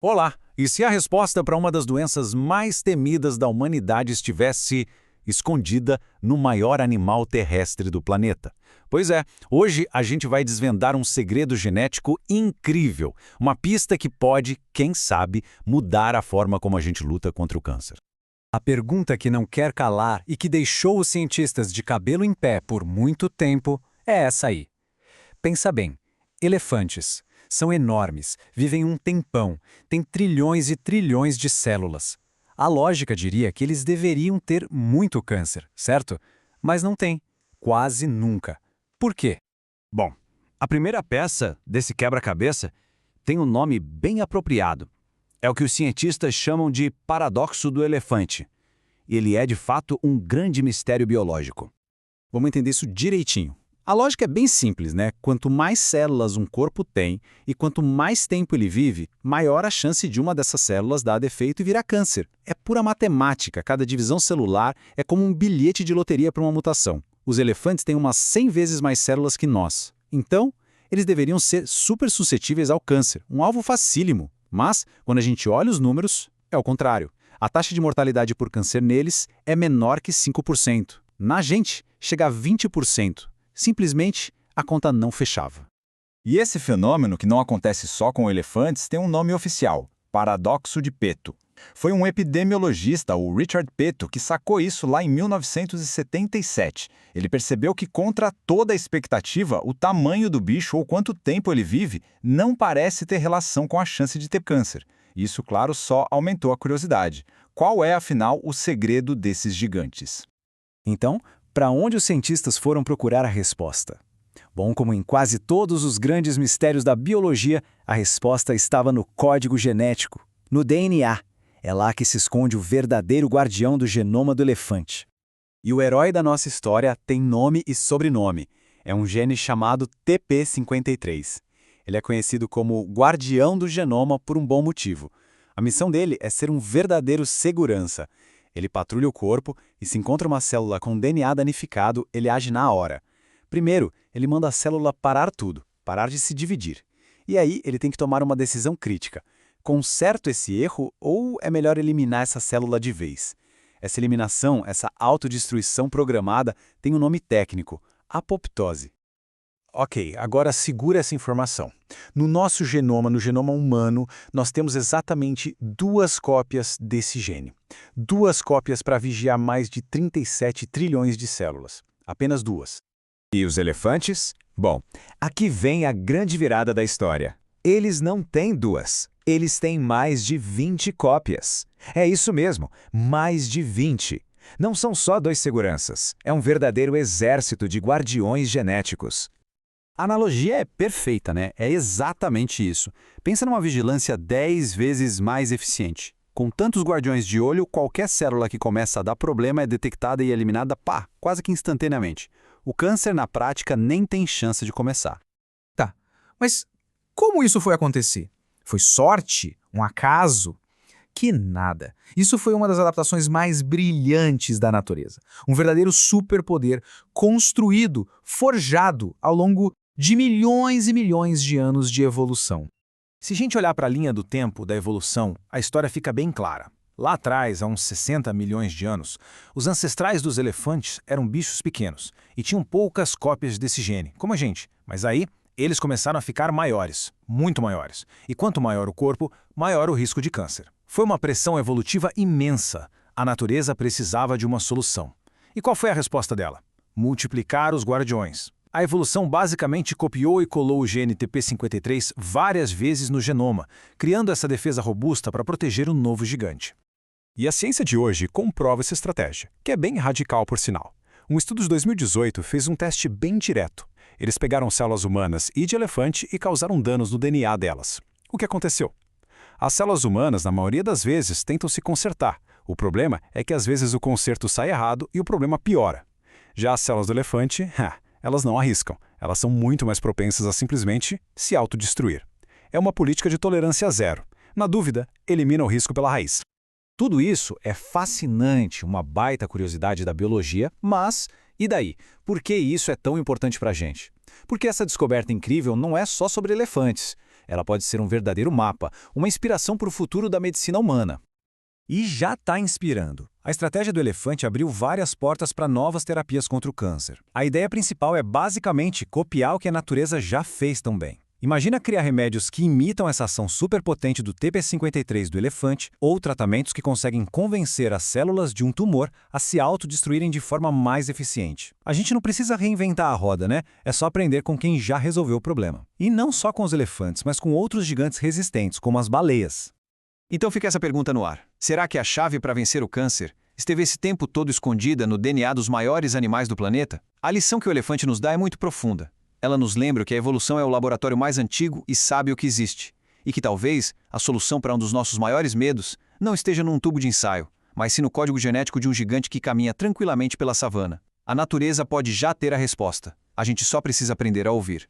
Olá! E se a resposta para uma das doenças mais temidas da humanidade estivesse escondida no maior animal terrestre do planeta? Pois é, hoje a gente vai desvendar um segredo genético incrível, uma pista que pode, quem sabe, mudar a forma como a gente luta contra o câncer. A pergunta que não quer calar e que deixou os cientistas de cabelo em pé por muito tempo é essa aí. Pensa bem, elefantes são enormes, vivem um tempão, têm trilhões e trilhões de células. A lógica diria que eles deveriam ter muito câncer, certo? Mas não tem, quase nunca. Por quê? Bom, a primeira peça desse quebra-cabeça tem um nome bem apropriado. É o que os cientistas chamam de paradoxo do elefante. Ele é, de fato, um grande mistério biológico. Vamos entender isso direitinho. A lógica é bem simples, né? Quanto mais células um corpo tem e quanto mais tempo ele vive, maior a chance de uma dessas células dar defeito e virar câncer. É pura matemática, cada divisão celular é como um bilhete de loteria para uma mutação. Os elefantes têm umas 100 vezes mais células que nós. Então, eles deveriam ser super suscetíveis ao câncer, um alvo facílimo. Mas, quando a gente olha os números, é o contrário. A taxa de mortalidade por câncer neles é menor que 5%. Na gente, chega a 20%. Simplesmente, a conta não fechava. E esse fenômeno, que não acontece só com elefantes, tem um nome oficial: paradoxo de Peto. Foi um epidemiologista, o Richard Peto, que sacou isso lá em 1977. Ele percebeu que, contra toda a expectativa, o tamanho do bicho ou quanto tempo ele vive não parece ter relação com a chance de ter câncer. Isso, claro, só aumentou a curiosidade. Qual é, afinal, o segredo desses gigantes? Então, para onde os cientistas foram procurar a resposta? Bom, como em quase todos os grandes mistérios da biologia, a resposta estava no código genético, no DNA. É lá que se esconde o verdadeiro guardião do genoma do elefante. E o herói da nossa história tem nome e sobrenome. É um gene chamado TP53. Ele é conhecido como guardião do genoma por um bom motivo. A missão dele é ser um verdadeiro segurança. Ele patrulha o corpo e se encontra uma célula com DNA danificado, ele age na hora. Primeiro, ele manda a célula parar tudo, parar de se dividir. E aí ele tem que tomar uma decisão crítica. Conserto esse erro ou é melhor eliminar essa célula de vez? Essa eliminação, essa autodestruição programada, tem um nome técnico: apoptose. Ok, agora segura essa informação. No nosso genoma, no genoma humano, nós temos exatamente 2 cópias desse gene. 2 cópias para vigiar mais de 37 trilhões de células. Apenas 2. E os elefantes? Bom, aqui vem a grande virada da história. Eles não têm 2, eles têm mais de 20 cópias. É isso mesmo, mais de 20. Não são só 2 seguranças, é um verdadeiro exército de guardiões genéticos. A analogia é perfeita, né? É exatamente isso. Pensa numa vigilância 10 vezes mais eficiente. Com tantos guardiões de olho, qualquer célula que começa a dar problema é detectada e eliminada, quase que instantaneamente. O câncer, na prática, nem tem chance de começar. Tá, mas como isso foi acontecer? Foi sorte? Um acaso? Que nada. Isso foi uma das adaptações mais brilhantes da natureza. Um verdadeiro superpoder construído, forjado ao longo de milhões e milhões de anos de evolução. Se a gente olhar para a linha do tempo da evolução, a história fica bem clara. Lá atrás, há uns 60 milhões de anos, os ancestrais dos elefantes eram bichos pequenos e tinham poucas cópias desse gene, como a gente. Mas aí, eles começaram a ficar maiores, muito maiores. E quanto maior o corpo, maior o risco de câncer. Foi uma pressão evolutiva imensa. A natureza precisava de uma solução. E qual foi a resposta dela? Multiplicar os guardiões. A evolução basicamente copiou e colou o gene TP53 várias vezes no genoma, criando essa defesa robusta para proteger o novo gigante. E a ciência de hoje comprova essa estratégia, que é bem radical por sinal. Um estudo de 2018 fez um teste bem direto. Eles pegaram células humanas e de elefante e causaram danos no DNA delas. O que aconteceu? As células humanas, na maioria das vezes, tentam se consertar. O problema é que às vezes o conserto sai errado e o problema piora. Já as células do elefante, elas não arriscam. Elas são muito mais propensas a simplesmente se autodestruir. É uma política de tolerância zero. Na dúvida, elimina o risco pela raiz. Tudo isso é fascinante, uma baita curiosidade da biologia, mas e daí? Por que isso é tão importante para a gente? Porque essa descoberta incrível não é só sobre elefantes. Ela pode ser um verdadeiro mapa, uma inspiração para o futuro da medicina humana. E já está inspirando. A estratégia do elefante abriu várias portas para novas terapias contra o câncer. A ideia principal é basicamente copiar o que a natureza já fez tão bem. Imagina criar remédios que imitam essa ação superpotente do TP53 do elefante ou tratamentos que conseguem convencer as células de um tumor a se autodestruírem de forma mais eficiente. A gente não precisa reinventar a roda, né? É só aprender com quem já resolveu o problema. E não só com os elefantes, mas com outros gigantes resistentes, como as baleias. Então fica essa pergunta no ar. Será que a chave para vencer o câncer esteve esse tempo todo escondida no DNA dos maiores animais do planeta? A lição que o elefante nos dá é muito profunda. Ela nos lembra que a evolução é o laboratório mais antigo e sábio que existe, e que talvez a solução para um dos nossos maiores medos não esteja num tubo de ensaio, mas sim no código genético de um gigante que caminha tranquilamente pela savana. A natureza pode já ter a resposta. A gente só precisa aprender a ouvir.